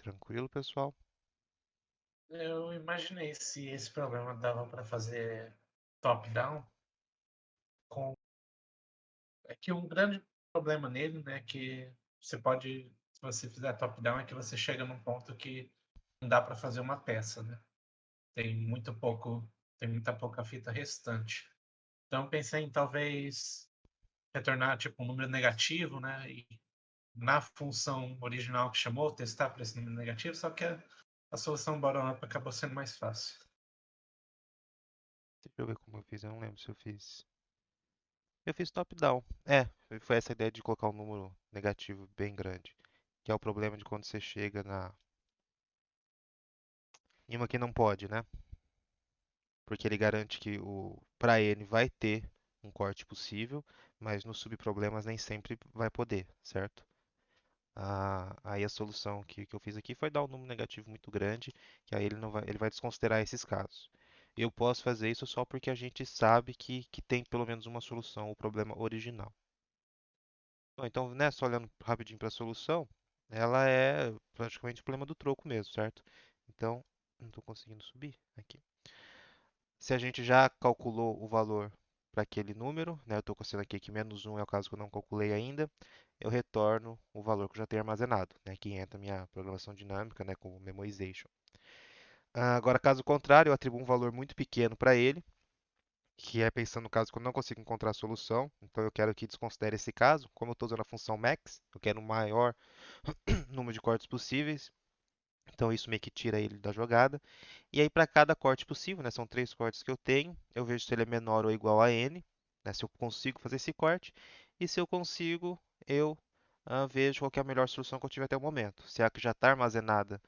Tranquilo, pessoal? Eu imaginei se esse problema dava para fazer top-down. Com... É que um grande problema nele, né, que você pode, se você fizer top-down, é que você chega num ponto que não dá para fazer uma peça, né? Tem muito pouco, tem muita pouca fita restante. Então pensei em talvez retornar tipo um número negativo, né? E na função original que chamou, testar para esse número negativo, só que a solução bottom-up acabou sendo mais fácil. Deixa eu ver como eu fiz, eu não lembro se eu fiz. Eu fiz top-down. Foi essa ideia de colocar um número negativo bem grande. Que é o problema de quando você chega em uma que não pode, né? Porque ele garante que para N vai ter um corte possível, mas nos subproblemas nem sempre vai poder, certo? Aí a solução que eu fiz aqui foi dar um número negativo muito grande, que aí ele vai desconsiderar esses casos. Eu posso fazer isso só porque a gente sabe que tem pelo menos uma solução, o problema original. Bom, então, né, só olhando rapidinho para a solução, ela é praticamente o problema do troco mesmo, certo? Então, não estou conseguindo subir aqui. Se a gente já calculou o valor para aquele número, né, eu estou considerando aqui que menos 1 é o caso que eu não calculei ainda, eu retorno o valor que eu já tenho armazenado, né, que entra a minha programação dinâmica, né, com o memoization. Agora, caso contrário, eu atribuo um valor muito pequeno para ele, que é pensando no caso que eu não consigo encontrar a solução. Então, eu quero que desconsidere esse caso. Como eu estou usando a função max, eu quero o maior número de cortes possíveis. Então, isso meio que tira ele da jogada. E aí, para cada corte possível, né, são 3 cortes que eu vejo se ele é menor ou igual a n, né, se eu consigo fazer esse corte. E se eu consigo, eu vejo qual que é a melhor solução que eu tive até o momento. Se é a que já está armazenada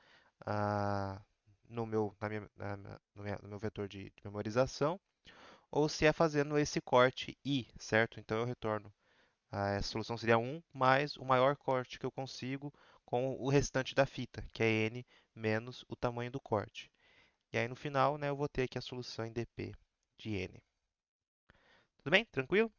ah, no meu, na minha, na- na- no meu vetor de memorização, ou se é fazendo esse corte i, certo? Então eu retorno. A solução seria 1 mais o maior corte que eu consigo com o restante da fita, que é n menos o tamanho do corte. E aí no final, né, eu vou ter aqui a solução em dp de n. Tudo bem? Tranquilo?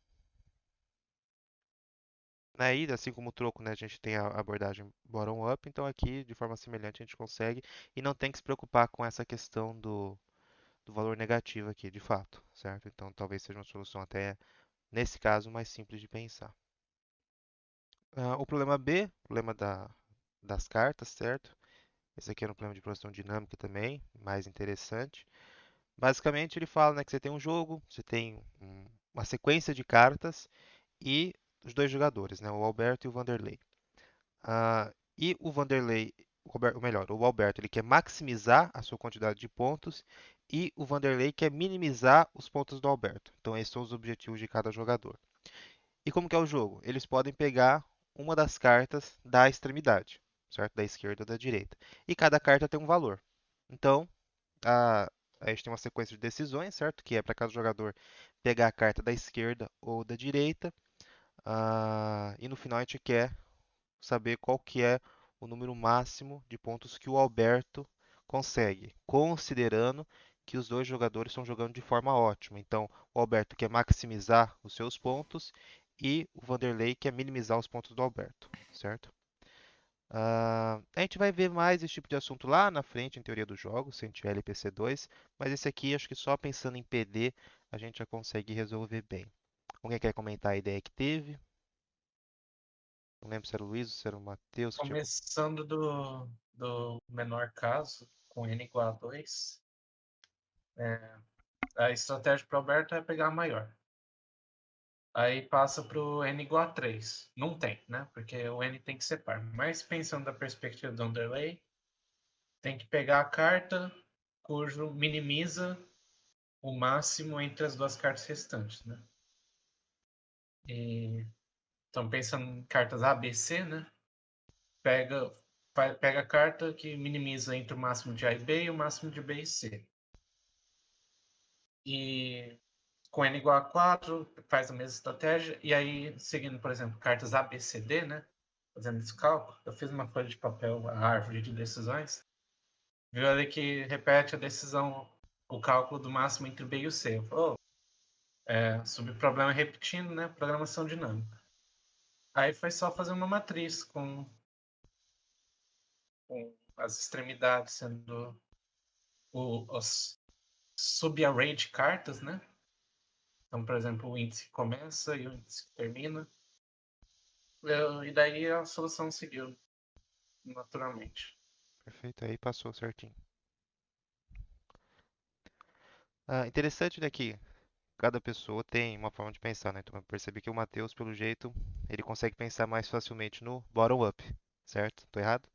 Aí, assim como o troco, né, a gente tem a abordagem bottom-up, então aqui, de forma semelhante, a gente consegue e não tem que se preocupar com essa questão do valor negativo aqui, de fato, certo? Então talvez seja uma solução até, nesse caso, mais simples de pensar. O problema B, problema das cartas, certo? Esse aqui é um problema de progressão dinâmica também, mais interessante. Basicamente, ele fala, né, que você tem um jogo, você tem uma sequência de cartas e os dois jogadores, né, o Alberto e o Vanderlei. E o Vanderlei, o Alberto, ele quer maximizar a sua quantidade de pontos e o Vanderlei quer minimizar os pontos do Alberto. Então, esses são os objetivos de cada jogador. E como que é o jogo? Eles podem pegar uma das cartas da extremidade, certo? Da esquerda ou da direita. E cada carta tem um valor. Então, a gente tem uma sequência de decisões, certo? Que é para cada jogador pegar a carta da esquerda ou da direita. E no final a gente quer saber qual que é o número máximo de pontos que o Alberto consegue, considerando que os dois jogadores estão jogando de forma ótima. Então, o Alberto quer maximizar os seus pontos e o Vanderlei quer minimizar os pontos do Alberto, certo? A gente vai ver mais esse tipo de assunto lá na frente em teoria dos jogos, se a gente tiver LPC2, mas esse aqui acho que só pensando em PD a gente já consegue resolver bem. Alguém quer comentar a ideia que teve? Não lembro se era o Luiz ou se era o Matheus que tinha. Começando do menor caso, com n igual a 2, a estratégia para o Alberto é pegar a maior. Aí passa para o n igual a 3. Não tem, né? Porque o n tem que ser par. Mas pensando da perspectiva do underlay, tem que pegar a carta cujo minimiza o máximo entre as duas cartas restantes, né? E, então, pensando em cartas A, B, C, né? Pega, pega a carta que minimiza entre o máximo de A e B e o máximo de B e C. E com n igual a 4, faz a mesma estratégia. E aí, seguindo, por exemplo, cartas A, B, C, D, né? Fazendo esse cálculo, eu fiz uma folha de papel, a árvore de decisões. Viu ali que repete a decisão, o cálculo do máximo entre B e o C. Oh, sobre problema repetindo, né? Programação dinâmica. Aí foi só fazer uma matriz com as extremidades sendo os subarray de cartas, né? Então, por exemplo, o índice começa e o índice termina. E daí a solução seguiu naturalmente. Perfeito, aí passou certinho. Interessante, né, que cada pessoa tem uma forma de pensar, né? Então eu percebi que o Matheus, pelo jeito, ele consegue pensar mais facilmente no bottom-up, certo? Tô errado?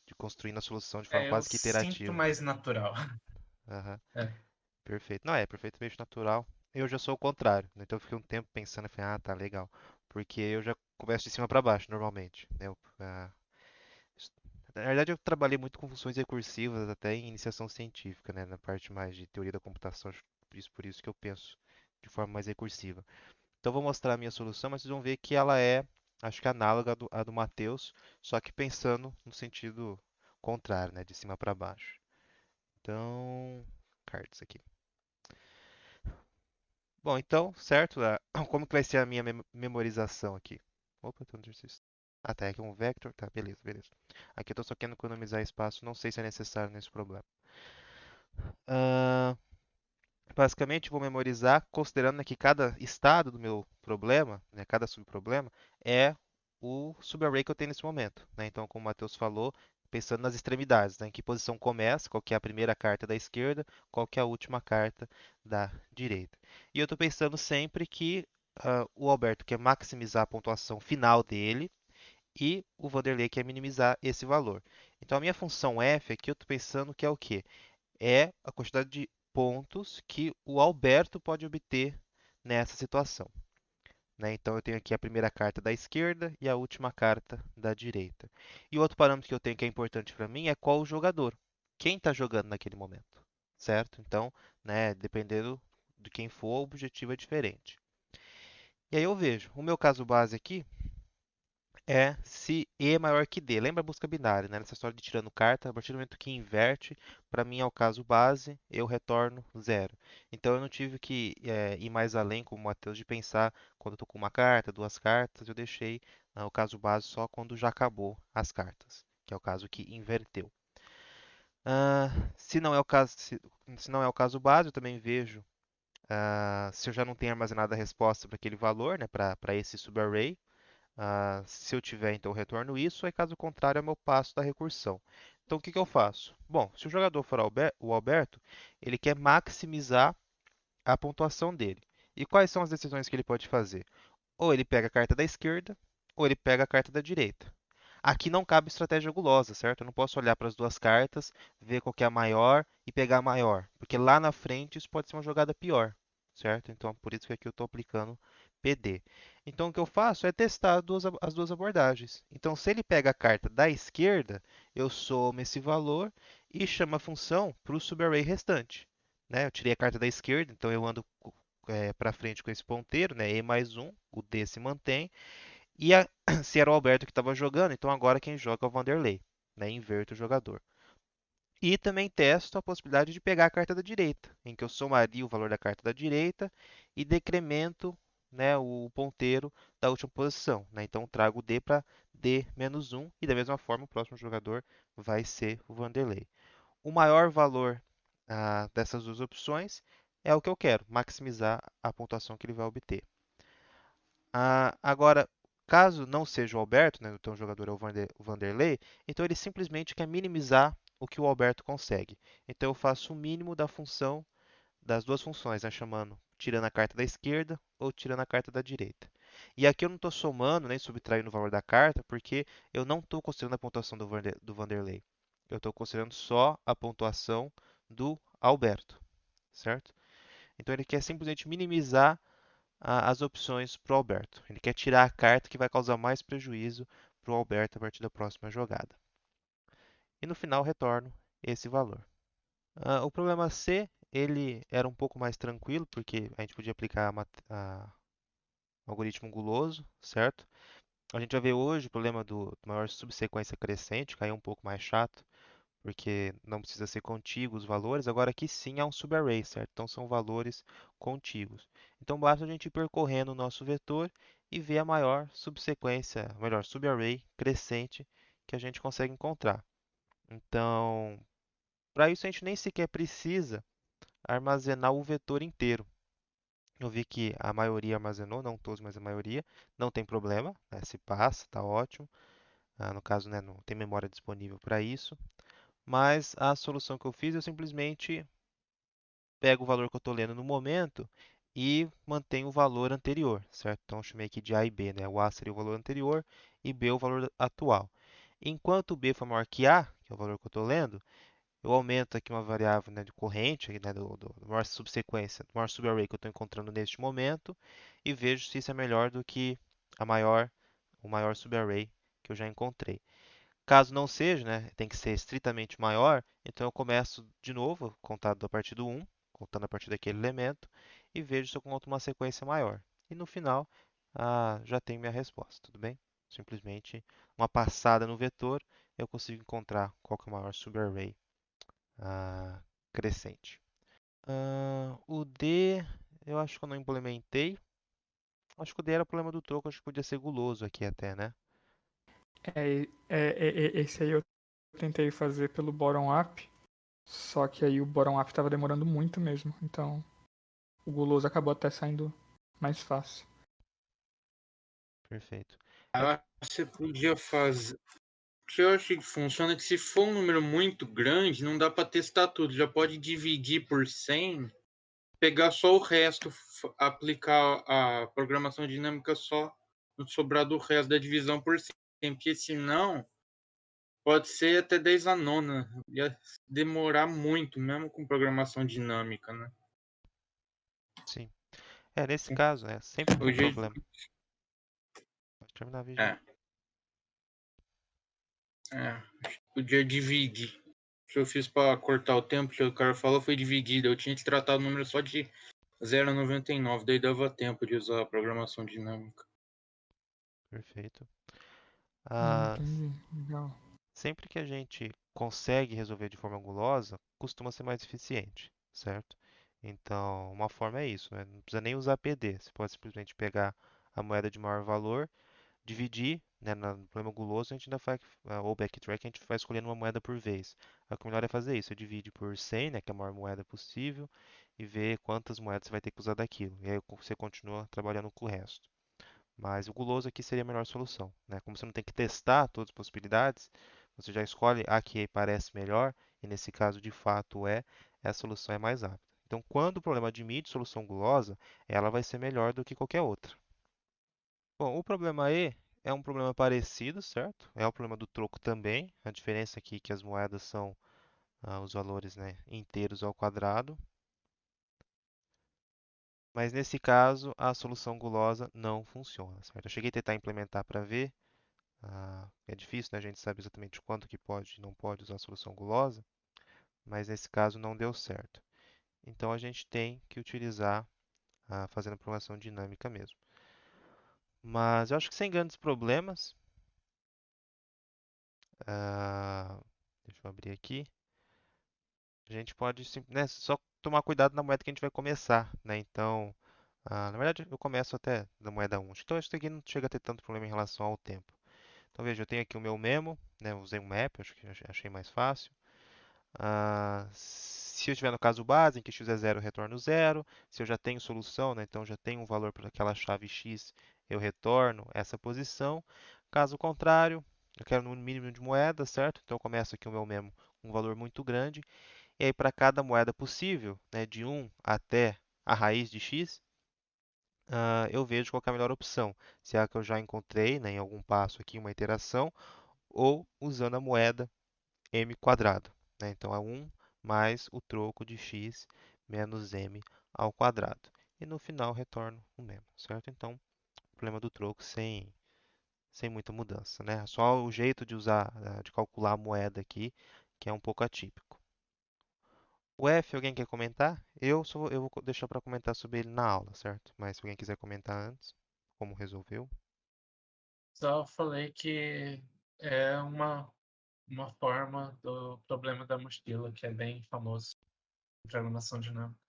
De construindo a solução de forma Eu quase que sinto iterativa. mais natural. Aham, É. perfeito. Não, é perfeitamente natural. Eu já sou o contrário, né? Então eu fiquei um tempo pensando e falei, ah, tá legal. Porque eu já começo de cima para baixo, normalmente, né? Na verdade, eu trabalhei muito com funções recursivas até em iniciação científica, né? Na parte mais de teoria da computação, por isso que eu penso de forma mais recursiva. Então, eu vou mostrar a minha solução, mas vocês vão ver que ela é, acho que análoga à do Matheus, só que pensando no sentido contrário, né? De cima para baixo. Então, cards aqui. Bom, então, certo? Como que vai ser a minha memorização aqui? Opa, tem um exercício. Ah, tá, aqui é um vector. Tá, beleza, beleza. Aqui eu tô só querendo economizar espaço, não sei se é necessário nesse problema. Ah, basicamente, vou memorizar considerando que cada estado do meu problema, né, cada subproblema, é o subarray que eu tenho nesse momento, né? Então, como o Matheus falou, pensando nas extremidades, né, em que posição começa, qual que é a primeira carta da esquerda, qual que é a última carta da direita. E eu estou pensando sempre que o Alberto quer maximizar a pontuação final dele e o Vanderlei quer minimizar esse valor. Então, a minha função f aqui eu estou pensando que é o quê? É a quantidade de pontos que o Alberto pode obter nessa situação, né? Então eu tenho aqui a primeira carta da esquerda e a última carta da direita. E o outro parâmetro que eu tenho que é importante para mim é qual o jogador, quem está jogando naquele momento, certo? Então, né, dependendo de quem for, o objetivo é diferente. E aí eu vejo, o meu caso base aqui é se E é maior que D. Lembra a busca binária, né? Nessa história de tirando carta, a partir do momento que inverte, para mim é o caso base, eu retorno zero. Então eu não tive que ir mais além, como o Matheus, de pensar quando eu estou com uma carta, duas cartas, eu deixei o caso base só quando já acabou as cartas, que é o caso que inverteu. Se não é o caso, se não é o caso base, eu também vejo se eu já não tenho armazenado a resposta para aquele valor, né, para esse subarray. Se eu tiver, então eu retorno isso, e caso contrário, é o meu passo da recursão. Então, o que que eu faço? Bom, se o jogador for o Alberto, ele quer maximizar a pontuação dele. E quais são as decisões que ele pode fazer? Ou ele pega a carta da esquerda, ou ele pega a carta da direita. Aqui não cabe estratégia gulosa, certo? Eu não posso olhar para as duas cartas, ver qual que é a maior e pegar a maior, porque lá na frente isso pode ser uma jogada pior, certo? Então, por isso que aqui eu estou aplicando PD. Então, o que eu faço é testar as duas abordagens. Então, se ele pega a carta da esquerda, eu somo esse valor e chamo a função para o subarray restante, né? Eu tirei a carta da esquerda, então eu ando para frente com esse ponteiro, né? E mais um, o D se mantém. E se era o Alberto que estava jogando, então agora quem joga é o Vanderlei, né? Inverto o jogador. E também testo a possibilidade de pegar a carta da direita, em que eu somaria o valor da carta da direita e decremento, né, o ponteiro da última posição, né? Então trago o D para D menos 1 e da mesma forma o próximo jogador vai ser o Vanderlei. O maior valor dessas duas opções é o que eu quero, maximizar a pontuação que ele vai obter. Agora, caso não seja o Alberto, né, então o jogador é o Vanderlei, então ele simplesmente quer minimizar o que o Alberto consegue. Então eu faço o mínimo da função das duas funções, né, chamando tirando a carta da esquerda ou tirando a carta da direita. E aqui eu não estou somando nem subtraindo o valor da carta, porque eu não estou considerando a pontuação do Vanderlei. Eu estou considerando só a pontuação do Alberto, certo? Então ele quer simplesmente minimizar as opções para o Alberto. Ele quer tirar a carta que vai causar mais prejuízo para o Alberto a partir da próxima jogada. E no final retorno esse valor. O problema C, ele era um pouco mais tranquilo, porque a gente podia aplicar algoritmo guloso, certo? A gente vai ver hoje o problema do maior subsequência crescente, caiu um pouco mais chato, porque não precisa ser contíguo os valores. Agora aqui sim é um subarray, certo? Então são valores contíguos. Então basta a gente ir percorrendo o nosso vetor e ver a maior subsequência, melhor, subarray crescente que a gente consegue encontrar. Então, para isso a gente nem sequer precisa armazenar o vetor inteiro. Eu vi que a maioria armazenou, não todos, mas a maioria, não tem problema, né? Se passa, está ótimo. No caso, né, não tem memória disponível para isso. Mas a solução que eu fiz, eu simplesmente pego o valor que eu estou lendo no momento e mantenho o valor anterior, certo? Então, eu chamei aqui de A e B, né? O A seria o valor anterior e B o valor atual. Enquanto o B for maior que A, que é o valor que eu estou lendo, eu aumento aqui uma variável, né, de corrente, né, do maior subsequência, do maior subarray que eu estou encontrando neste momento e vejo se isso é melhor do que a maior, o maior subarray que eu já encontrei. Caso não seja, né, tem que ser estritamente maior, então eu começo de novo, contado a partir do 1, contando a partir daquele elemento, e vejo se eu conto uma sequência maior. E no final, já tenho minha resposta, tudo bem? Simplesmente uma passada no vetor, eu consigo encontrar qual que é o maior subarray crescente. O D, eu acho que eu não implementei. Acho que o D era o problema do troco, acho que podia ser guloso aqui até, né? Esse aí eu tentei fazer pelo bottom-up, só que aí o bottom-up tava demorando muito mesmo, então o guloso acabou até saindo mais fácil. Perfeito. É, Ah, você podia fazer. O que eu acho que funciona é que se for um número muito grande, não dá para testar tudo. Já pode dividir por 100, pegar só o resto, aplicar a programação dinâmica só no sobrar do resto da divisão por 100. Porque senão pode ser até 10 a nona. Ia demorar muito, mesmo com programação dinâmica, né? sim. Nesse caso, né, sempre que O tem jeito. problema. Pode terminar, Vigia. É, é. Podia dividir. O que eu fiz para cortar o tempo que o cara falou foi dividido. Eu tinha que tratar o número só de 0,99, daí dava tempo de usar a programação dinâmica. Perfeito. Ah, Entendi, legal. sempre que a gente consegue resolver de forma gulosa, costuma ser mais eficiente, certo? Então, uma forma é isso, né? Não precisa nem usar PD. Você pode simplesmente pegar a moeda de maior valor, dividir, né? No problema guloso, a gente ainda faz, ou backtrack, a gente vai escolhendo uma moeda por vez. O que é melhor é fazer isso, você divide por 100, né? Que é a maior moeda possível, e ver quantas moedas você vai ter que usar daquilo. E aí você continua trabalhando com o resto. Mas o guloso aqui seria a melhor solução, né? Como você não tem que testar todas as possibilidades, você já escolhe a que parece melhor, e nesse caso de fato essa solução é mais rápida. Então, quando o problema admite solução gulosa, ela vai ser melhor do que qualquer outra. Bom, o problema E é um problema parecido, certo? É o problema do troco também. A diferença aqui é que as moedas são os valores, né, inteiros ao quadrado. Mas nesse caso, a solução gulosa não funciona, certo? Eu cheguei a tentar implementar para ver. É difícil, né? A gente sabe exatamente quanto que pode e não pode usar a solução gulosa, mas nesse caso não deu certo. Então a gente tem que utilizar fazendo programação dinâmica mesmo. Mas eu acho que sem grandes problemas, ah, deixa eu abrir aqui, a gente pode né, só tomar cuidado na moeda que a gente vai começar, né? Então, na verdade eu começo até da moeda 1. Então isso aqui não chega a ter tanto problema em relação ao tempo. Então veja, eu tenho aqui o meu memo, né? Usei um map, acho que achei mais fácil. Se eu estiver no caso base, em que x é zero, eu retorno zero. Se eu já tenho solução, né, então já tenho um valor para aquela chave x, eu retorno essa posição. Caso contrário, eu quero no mínimo de moedas, certo? Então eu começo aqui o meu memo com um valor muito grande. E aí, para cada moeda possível, né, de 1 até a raiz de x, eu vejo qual que é a melhor opção. Se é a que eu já encontrei, né, em algum passo aqui, uma iteração, ou usando a moeda m quadrado, né? Então é 1 mais o troco de x menos m ao quadrado. E no final retorno o mesmo, certo? Então, problema do troco sem muita mudança, né? Só o jeito de usar, de calcular a moeda aqui, que é um pouco atípico. O F, alguém quer comentar? Eu vou deixar para comentar sobre ele na aula, certo? Mas se alguém quiser comentar antes, como resolveu. Só falei que é uma forma do problema da mochila, que é bem famoso em programação dinâmica.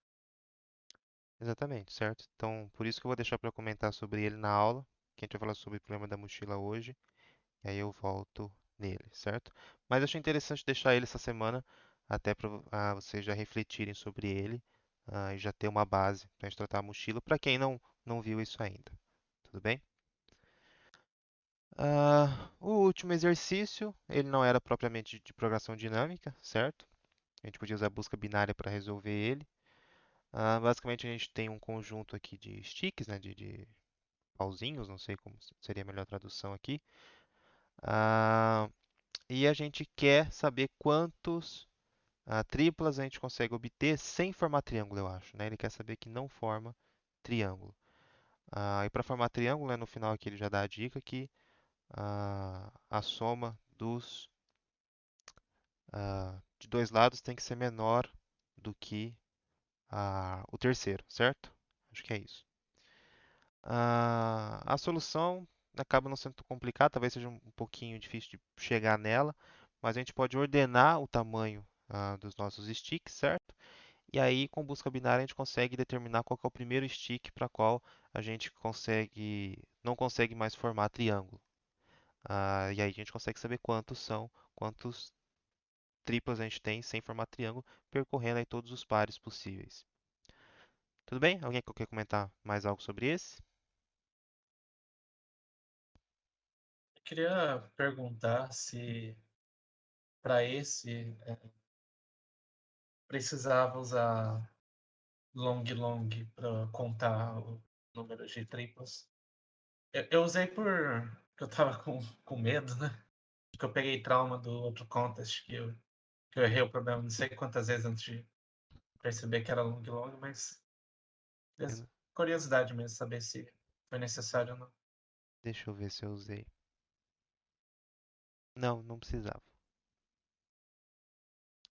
Exatamente, certo? Então, por isso que eu vou deixar para comentar sobre ele na aula, que a gente vai falar sobre o problema da mochila hoje. E aí eu volto nele, certo? Mas eu achei interessante deixar ele essa semana, até para vocês já refletirem sobre ele, e já ter uma base para a gente tratar a mochila, para quem não viu isso ainda. Tudo bem? O último exercício, ele não era propriamente de programação dinâmica, certo? A gente podia usar a busca binária para resolver ele. Basicamente, a gente tem um conjunto aqui de sticks, né, de pauzinhos, não sei como seria a melhor tradução aqui. Ah, e a gente quer saber quantos triplas a gente consegue obter sem formar triângulo, eu acho, né? Ele quer saber que não forma triângulo. E para formar triângulo, né, no final aqui ele já dá a dica que a soma de dois lados tem que ser menor do que o terceiro, certo? Acho que é isso. A solução acaba não sendo tão complicada, talvez seja um pouquinho difícil de chegar nela, mas a gente pode ordenar o tamanho dos nossos sticks, certo? E aí, com busca binária, a gente consegue determinar qual que é o primeiro stick para qual a gente não consegue mais formar triângulo. E aí a gente consegue saber quantos triplas a gente tem sem formar triângulo, percorrendo aí todos os pares possíveis. Tudo bem? Alguém quer comentar mais algo sobre esse? Eu queria perguntar se para esse precisava usar long long para contar o número de triplas. Eu usei porque eu tava com medo, né? Porque eu peguei trauma do outro contest que eu errei o problema não sei quantas vezes antes de perceber que era long long, mas Eu não- curiosidade mesmo, saber se foi necessário ou não. Deixa eu ver se eu usei. Não, não precisava.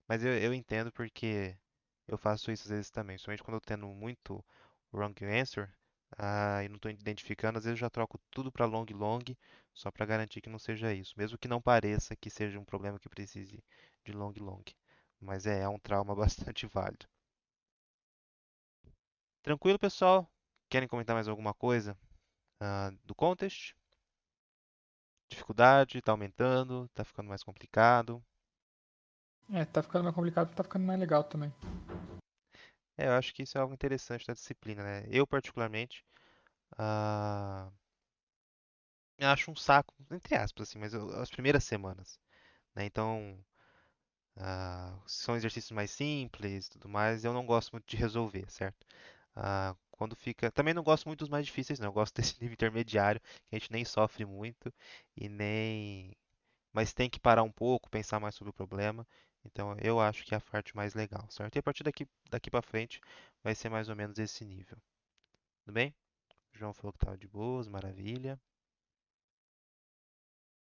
Mas eu entendo porque eu faço isso às vezes também. Somente quando eu tendo muito wrong answer e não estou identificando, às vezes eu já troco tudo para long long, só para garantir que não seja isso. Mesmo que não pareça que seja um problema que precise de long long. Mas é um trauma bastante válido. Tranquilo, pessoal? Querem comentar mais alguma coisa do contest? Dificuldade, está aumentando, está ficando mais complicado. Tá ficando mais complicado, tá ficando mais legal também. Eu acho que isso é algo interessante da disciplina, né? Eu, particularmente, ah, acho um saco, entre aspas, assim, mas as primeiras semanas, né? Então, são exercícios mais simples e tudo mais, eu não gosto muito de resolver, certo? Quando fica. Também não gosto muito dos mais difíceis, não. Eu gosto desse nível intermediário, que a gente nem sofre muito e nem. Mas tem que parar um pouco, pensar mais sobre o problema. Então, eu acho que é a parte mais legal, certo? E a partir daqui para frente vai ser mais ou menos esse nível. Tudo bem? O João falou que estava de boas, maravilha.